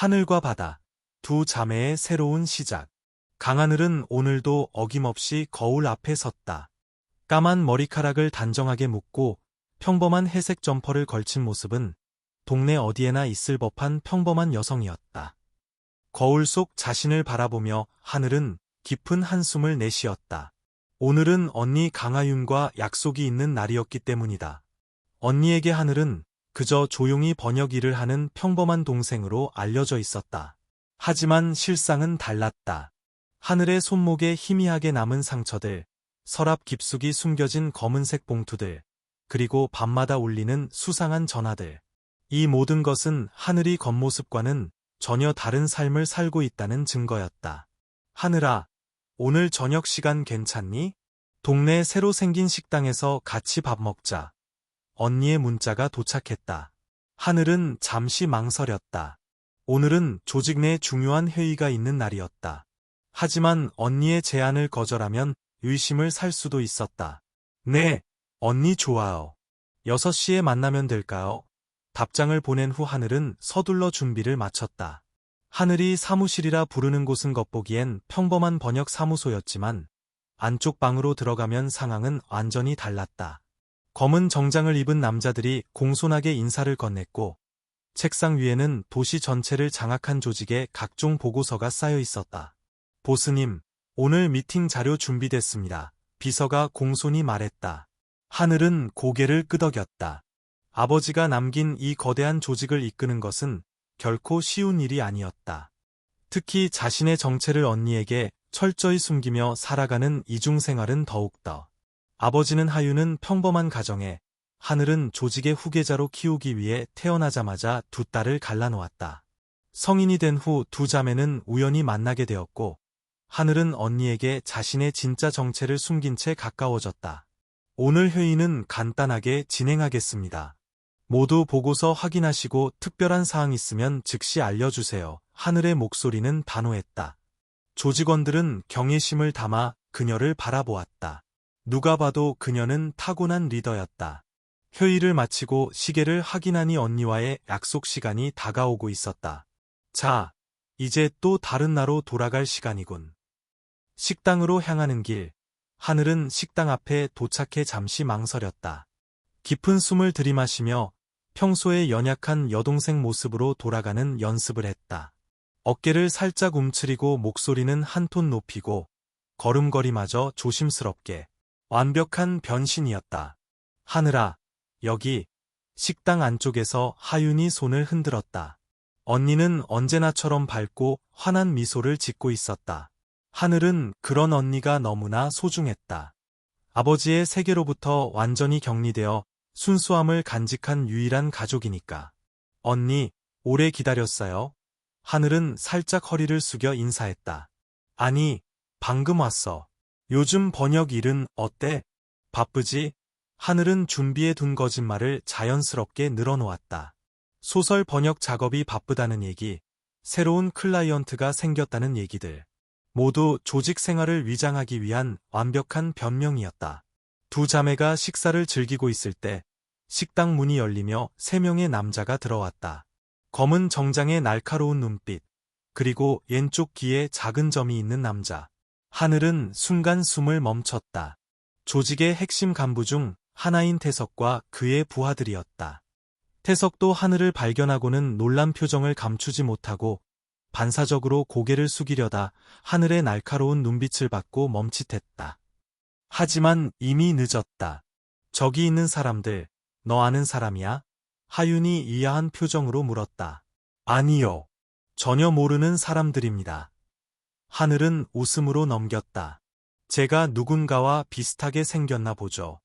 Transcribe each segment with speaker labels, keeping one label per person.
Speaker 1: 하늘과 바다, 두 자매의 새로운 시작. 강하늘은 오늘도 어김없이 거울 앞에 섰다. 까만 머리카락을 단정하게 묶고 평범한 회색 점퍼를 걸친 모습은 동네 어디에나 있을 법한 평범한 여성이었다. 거울 속 자신을 바라보며 하늘은 깊은 한숨을 내쉬었다. 오늘은 언니 강하윤과 약속이 있는 날이었기 때문이다. 언니에게 하늘은 그저 조용히 번역 일을 하는 평범한 동생으로 알려져 있었다. 하지만 실상은 달랐다. 하늘의 손목에 희미하게 남은 상처들, 서랍 깊숙이 숨겨진 검은색 봉투들, 그리고 밤마다 울리는 수상한 전화들. 이 모든 것은 하늘이 겉모습과는 전혀 다른 삶을 살고 있다는 증거였다. 하늘아, 오늘 저녁 시간 괜찮니? 동네 새로 생긴 식당에서 같이 밥 먹자. 언니의 문자가 도착했다. 하늘은 잠시 망설였다. 오늘은 조직 내 중요한 회의가 있는 날이었다. 하지만 언니의 제안을 거절하면 의심을 살 수도 있었다. 네, 언니 좋아요. 6시에 만나면 될까요? 답장을 보낸 후 하늘은 서둘러 준비를 마쳤다. 하늘이 사무실이라 부르는 곳은 겉보기엔 평범한 번역 사무소였지만 안쪽 방으로 들어가면 상황은 완전히 달랐다. 검은 정장을 입은 남자들이 공손하게 인사를 건넸고 책상 위에는 도시 전체를 장악한 조직의 각종 보고서가 쌓여 있었다. 보스님, 오늘 미팅 자료 준비됐습니다. 비서가 공손히 말했다. 하늘은 고개를 끄덕였다. 아버지가 남긴 이 거대한 조직을 이끄는 것은 결코 쉬운 일이 아니었다. 특히 자신의 정체를 언니에게 철저히 숨기며 살아가는 이중생활은 더욱더. 아버지는 하윤은 평범한 가정에, 하늘은 조직의 후계자로 키우기 위해 태어나자마자 두 딸을 갈라놓았다. 성인이 된 후 두 자매는 우연히 만나게 되었고, 하늘은 언니에게 자신의 진짜 정체를 숨긴 채 가까워졌다. 오늘 회의는 간단하게 진행하겠습니다. 모두 보고서 확인하시고 특별한 사항 있으면 즉시 알려주세요. 하늘의 목소리는 단호했다. 조직원들은 경외심을 담아 그녀를 바라보았다. 누가 봐도 그녀는 타고난 리더였다. 회의를 마치고 시계를 확인하니 언니와의 약속 시간이 다가오고 있었다. 자, 이제 또 다른 나로 돌아갈 시간이군. 식당으로 향하는 길, 하늘은 식당 앞에 도착해 잠시 망설였다. 깊은 숨을 들이마시며 평소에 연약한 여동생 모습으로 돌아가는 연습을 했다. 어깨를 살짝 움츠리고 목소리는 한 톤 높이고 걸음걸이마저 조심스럽게. 완벽한 변신이었다. 하늘아, 여기. 식당 안쪽에서 하윤이 손을 흔들었다. 언니는 언제나처럼 밝고 환한 미소를 짓고 있었다. 하늘은 그런 언니가 너무나 소중했다. 아버지의 세계로부터 완전히 격리되어 순수함을 간직한 유일한 가족이니까. 언니, 오래 기다렸어요. 하늘은 살짝 허리를 숙여 인사했다. 아니, 방금 왔어. 요즘 번역 일은 어때? 바쁘지? 하늘은 준비해 둔 거짓말을 자연스럽게 늘어놓았다. 소설 번역 작업이 바쁘다는 얘기, 새로운 클라이언트가 생겼다는 얘기들. 모두 조직 생활을 위장하기 위한 완벽한 변명이었다. 두 자매가 식사를 즐기고 있을 때 식당 문이 열리며 3명의 남자가 들어왔다. 검은 정장에 날카로운 눈빛, 그리고 왼쪽 귀에 작은 점이 있는 남자. 하늘은 순간 숨을 멈췄다. 조직의 핵심 간부 중 하나인 태석과 그의 부하들이었다. 태석도 하늘을 발견하고는 놀란 표정을 감추지 못하고 반사적으로 고개를 숙이려다 하늘의 날카로운 눈빛을 받고 멈칫했다. 하지만 이미 늦었다. 저기 있는 사람들, 너 아는 사람이야? 하윤이 이해한 표정으로 물었다. 아니요. 전혀 모르는 사람들입니다. 하늘은 웃음으로 넘겼다. 제가 누군가와 비슷하게 생겼나 보죠.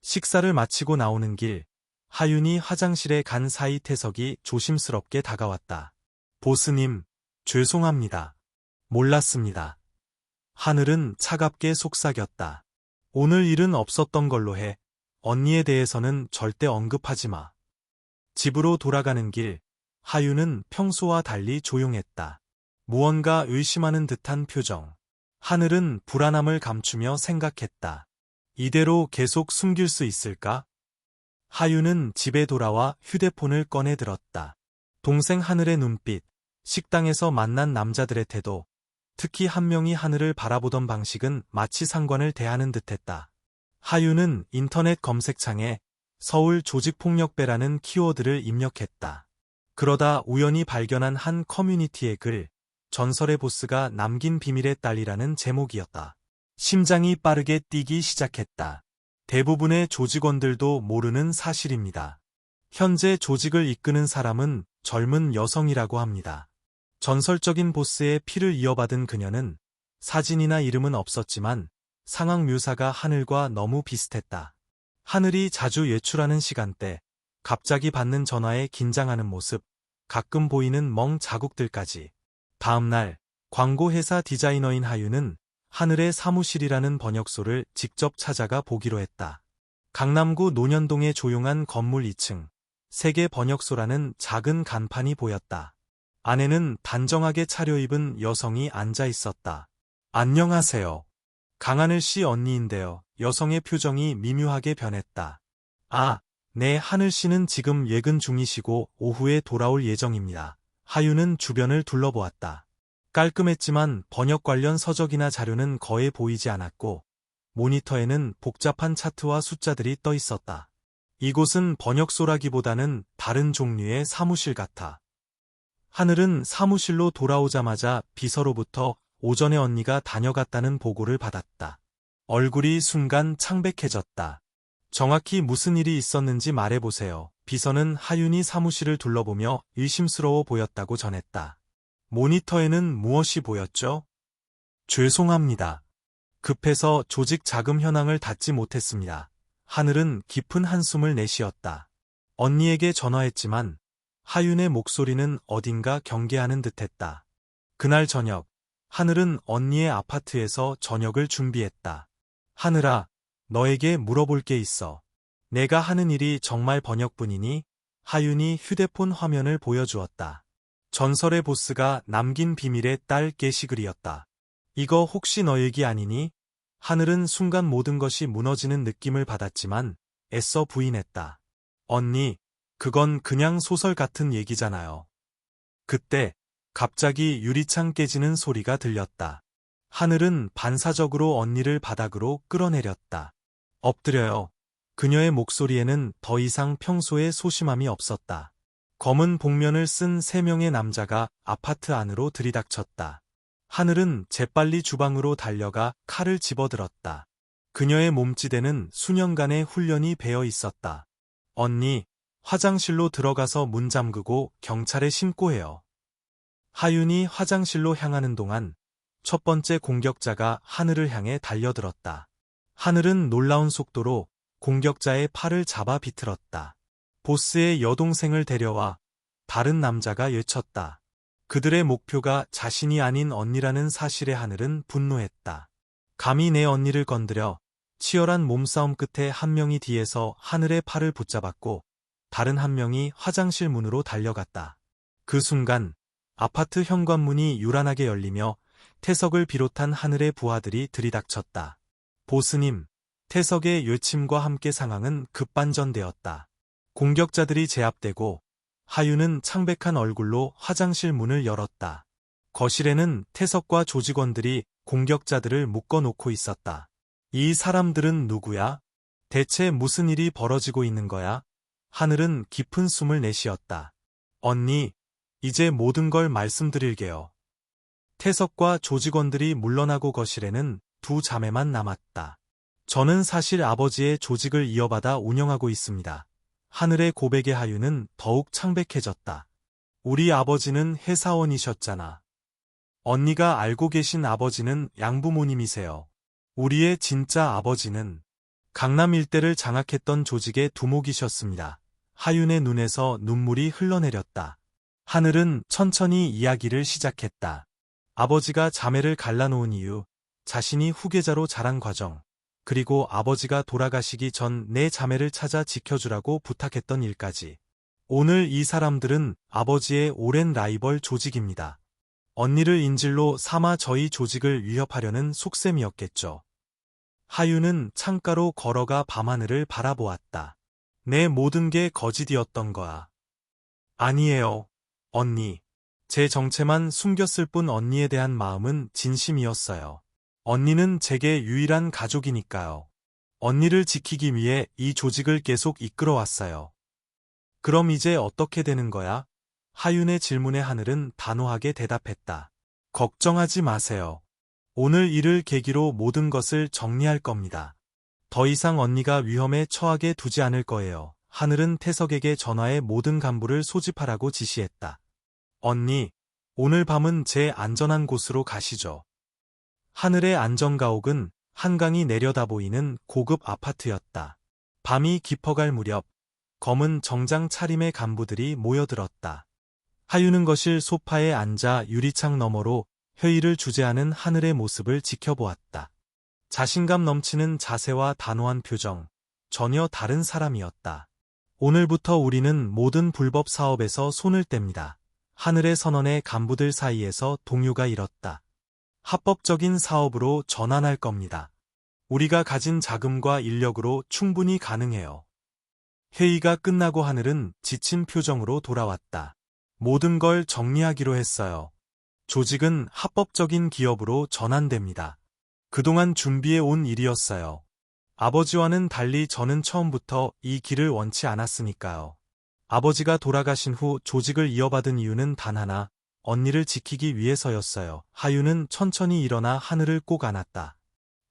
Speaker 1: 식사를 마치고 나오는 길, 하윤이 화장실에 간 사이 태석이 조심스럽게 다가왔다. 보스님, 죄송합니다. 몰랐습니다. 하늘은 차갑게 속삭였다. 오늘 일은 없었던 걸로 해. 언니에 대해서는 절대 언급하지 마. 집으로 돌아가는 길, 하윤은 평소와 달리 조용했다. 무언가 의심하는 듯한 표정. 하늘은 불안함을 감추며 생각했다. 이대로 계속 숨길 수 있을까? 하윤은 집에 돌아와 휴대폰을 꺼내 들었다. 동생 하늘의 눈빛, 식당에서 만난 남자들의 태도, 특히 한 명이 하늘을 바라보던 방식은 마치 상관을 대하는 듯했다. 하유는 인터넷 검색창에 서울 조직폭력배라는 키워드를 입력했다. 그러다 우연히 발견한 한 커뮤니티의 글, 전설의 보스가 남긴 비밀의 딸이라는 제목이었다. 심장이 빠르게 뛰기 시작했다. 대부분의 조직원들도 모르는 사실입니다. 현재 조직을 이끄는 사람은 젊은 여성이라고 합니다. 전설적인 보스의 피를 이어받은 그녀는 사진이나 이름은 없었지만 상황 묘사가 하늘과 너무 비슷했다. 하늘이 자주 외출하는 시간대, 갑자기 받는 전화에 긴장하는 모습, 가끔 보이는 멍 자국들까지. 다음날, 광고회사 디자이너인 하유는 하늘의 사무실이라는 번역소를 직접 찾아가 보기로 했다. 강남구 논현동의 조용한 건물 2층, 세계 번역소라는 작은 간판이 보였다. 안에는 단정하게 차려입은 여성이 앉아 있었다. 안녕하세요. 강하늘 씨 언니인데요. 여성의 표정이 미묘하게 변했다. 아, 네, 하늘 씨는 지금 예근 중이시고 오후에 돌아올 예정입니다. 하유는 주변을 둘러보았다. 깔끔했지만 번역 관련 서적이나 자료는 거의 보이지 않았고 모니터에는 복잡한 차트와 숫자들이 떠 있었다. 이곳은 번역소라기보다는 다른 종류의 사무실 같아. 하늘은 사무실로 돌아오자마자 비서로부터 오전에 언니가 다녀갔다는 보고를 받았다. 얼굴이 순간 창백해졌다. 정확히 무슨 일이 있었는지 말해보세요. 비서는 하윤이 사무실을 둘러보며 의심스러워 보였다고 전했다. 모니터에는 무엇이 보였죠? 죄송합니다. 급해서 조직 자금 현황을 닫지 못했습니다. 하늘은 깊은 한숨을 내쉬었다. 언니에게 전화했지만 하윤의 목소리는 어딘가 경계하는 듯했다. 그날 저녁, 하늘은 언니의 아파트에서 저녁을 준비했다. 하늘아, 너에게 물어볼 게 있어. 내가 하는 일이 정말 번역뿐이니? 하윤이 휴대폰 화면을 보여주었다. 전설의 보스가 남긴 비밀의 딸 게시글이었다. 이거 혹시 너 얘기 아니니? 하늘은 순간 모든 것이 무너지는 느낌을 받았지만 애써 부인했다. 언니, 그건 그냥 소설 같은 얘기잖아요. 그때 갑자기 유리창 깨지는 소리가 들렸다. 하늘은 반사적으로 언니를 바닥으로 끌어내렸다. 엎드려요. 그녀의 목소리에는 더 이상 평소의 소심함이 없었다. 검은 복면을 쓴 3명의 남자가 아파트 안으로 들이닥쳤다. 하늘은 재빨리 주방으로 달려가 칼을 집어들었다. 그녀의 몸지대는 수년간의 훈련이 배어 있었다. 언니, 화장실로 들어가서 문 잠그고 경찰에 신고해요. 하윤이 화장실로 향하는 동안 첫 번째 공격자가 하늘을 향해 달려들었다. 하늘은 놀라운 속도로 공격자의 팔을 잡아 비틀었다. 보스의 여동생을 데려와. 다른 남자가 외쳤다. 그들의 목표가 자신이 아닌 언니라는 사실에 하늘은 분노했다. 감히 내 언니를 건드려. 치열한 몸싸움 끝에 한 명이 뒤에서 하늘의 팔을 붙잡았고 다른 한 명이 화장실 문으로 달려갔다. 그 순간 아파트 현관문이 요란하게 열리며 태석을 비롯한 하늘의 부하들이 들이닥쳤다. 보스님, 태석의 외침과 함께 상황은 급반전되었다. 공격자들이 제압되고 하유는 창백한 얼굴로 화장실 문을 열었다. 거실에는 태석과 조직원들이 공격자들을 묶어놓고 있었다. 이 사람들은 누구야? 대체 무슨 일이 벌어지고 있는 거야? 하늘은 깊은 숨을 내쉬었다. 언니, 이제 모든 걸 말씀드릴게요. 태석과 조직원들이 물러나고 거실에는 2 자매만 남았다. 저는 사실 아버지의 조직을 이어받아 운영하고 있습니다. 하늘의 고백의 하유는 더욱 창백해졌다. 우리 아버지는 회사원이셨잖아. 언니가 알고 계신 아버지는 양부모님이세요. 우리의 진짜 아버지는 강남 일대를 장악했던 조직의 두목이셨습니다. 하윤의 눈에서 눈물이 흘러내렸다. 하늘은 천천히 이야기를 시작했다. 아버지가 자매를 갈라놓은 이유, 자신이 후계자로 자란 과정, 그리고 아버지가 돌아가시기 전 내 자매를 찾아 지켜주라고 부탁했던 일까지. 오늘 이 사람들은 아버지의 오랜 라이벌 조직입니다. 언니를 인질로 삼아 저희 조직을 위협하려는 속셈이었겠죠. 하유는 창가로 걸어가 밤하늘을 바라보았다. 내 모든 게 거짓이었던 거야. 아니에요, 언니. 제 정체만 숨겼을 뿐 언니에 대한 마음은 진심이었어요. 언니는 제게 유일한 가족이니까요. 언니를 지키기 위해 이 조직을 계속 이끌어왔어요. 그럼 이제 어떻게 되는 거야? 하윤의 질문에 하늘은 단호하게 대답했다. 걱정하지 마세요. 오늘 일을 계기로 모든 것을 정리할 겁니다. 더 이상 언니가 위험에 처하게 두지 않을 거예요. 하늘은 태석에게 전화해 모든 간부를 소집하라고 지시했다. 언니, 오늘 밤은 제 안전한 곳으로 가시죠. 하늘의 안전가옥은 한강이 내려다 보이는 고급 아파트였다. 밤이 깊어갈 무렵 검은 정장 차림의 간부들이 모여들었다. 하윤은 거실 소파에 앉아 유리창 너머로 회의를 주재하는 하늘의 모습을 지켜보았다. 자신감 넘치는 자세와 단호한 표정, 전혀 다른 사람이었다. 오늘부터 우리는 모든 불법 사업에서 손을 뗍니다. 하늘의 선언에 간부들 사이에서 동요가 일었다. 합법적인 사업으로 전환할 겁니다. 우리가 가진 자금과 인력으로 충분히 가능해요. 회의가 끝나고 하늘은 지친 표정으로 돌아왔다. 모든 걸 정리하기로 했어요. 조직은 합법적인 기업으로 전환됩니다. 그동안 준비해 온 일이었어요. 아버지와는 달리 저는 처음부터 이 길을 원치 않았으니까요. 아버지가 돌아가신 후 조직을 이어받은 이유는 단 하나, 언니를 지키기 위해서였어요. 하윤은 천천히 일어나 하늘을 꼭 안았다.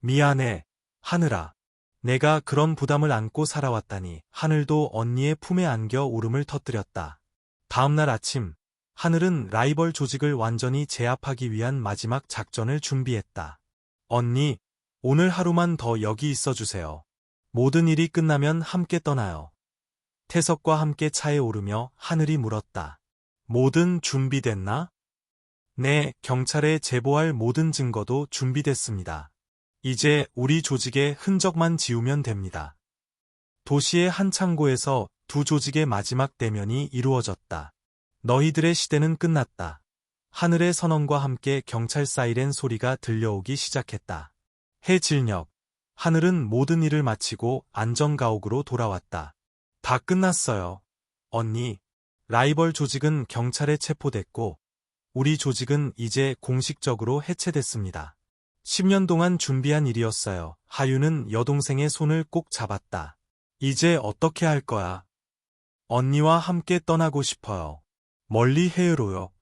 Speaker 1: 미안해, 하늘아. 내가 그런 부담을 안고 살아왔다니. 하늘도 언니의 품에 안겨 울음을 터뜨렸다. 다음날 아침, 하늘은 라이벌 조직을 완전히 제압하기 위한 마지막 작전을 준비했다. 언니, 오늘 하루만 더 여기 있어주세요. 모든 일이 끝나면 함께 떠나요. 태석과 함께 차에 오르며 하늘이 물었다. 뭐든 준비됐나? 네, 경찰에 제보할 모든 증거도 준비됐습니다. 이제 우리 조직의 흔적만 지우면 됩니다. 도시의 한 창고에서 두 조직의 마지막 대면이 이루어졌다. 너희들의 시대는 끝났다. 하늘의 선언과 함께 경찰 사이렌 소리가 들려오기 시작했다. 해질녘, 하늘은 모든 일을 마치고 안전가옥으로 돌아왔다. 다 끝났어요. 언니, 라이벌 조직은 경찰에 체포됐고, 우리 조직은 이제 공식적으로 해체됐습니다. 10년 동안 준비한 일이었어요. 하윤은 여동생의 손을 꼭 잡았다. 이제 어떻게 할 거야? 언니와 함께 떠나고 싶어요. 멀리 해외로요.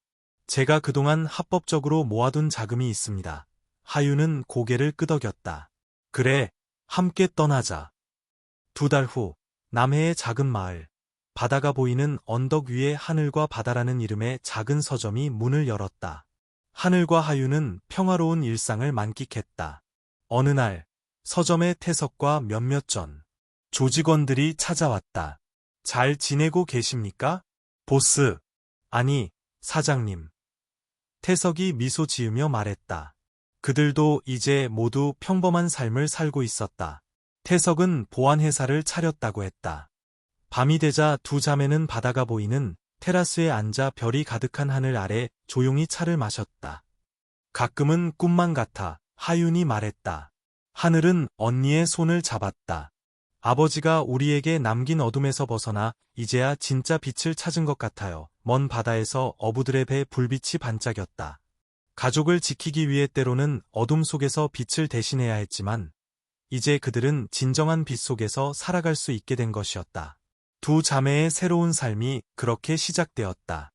Speaker 1: 제가 그동안 합법적으로 모아둔 자금이 있습니다. 하윤은 고개를 끄덕였다. 그래, 함께 떠나자. 2달 후, 남해의 작은 마을. 바다가 보이는 언덕 위에 하늘과 바다라는 이름의 작은 서점이 문을 열었다. 하늘과 하윤은 평화로운 일상을 만끽했다. 어느 날, 서점의 태석과 몇몇 전 조직원들이 찾아왔다. 잘 지내고 계십니까? 보스. 아니, 사장님. 태석이 미소 지으며 말했다. 그들도 이제 모두 평범한 삶을 살고 있었다. 태석은 보안회사를 차렸다고 했다. 밤이 되자 두 자매는 바다가 보이는 테라스에 앉아 별이 가득한 하늘 아래 조용히 차를 마셨다. 가끔은 꿈만 같아, 하윤이 말했다. 하늘은 언니의 손을 잡았다. 아버지가 우리에게 남긴 어둠에서 벗어나 이제야 진짜 빛을 찾은 것 같아요. 먼 바다에서 어부들의 배에 불빛이 반짝였다. 가족을 지키기 위해 때로는 어둠 속에서 빛을 대신해야 했지만 이제 그들은 진정한 빛 속에서 살아갈 수 있게 된 것이었다. 두 자매의 새로운 삶이 그렇게 시작되었다.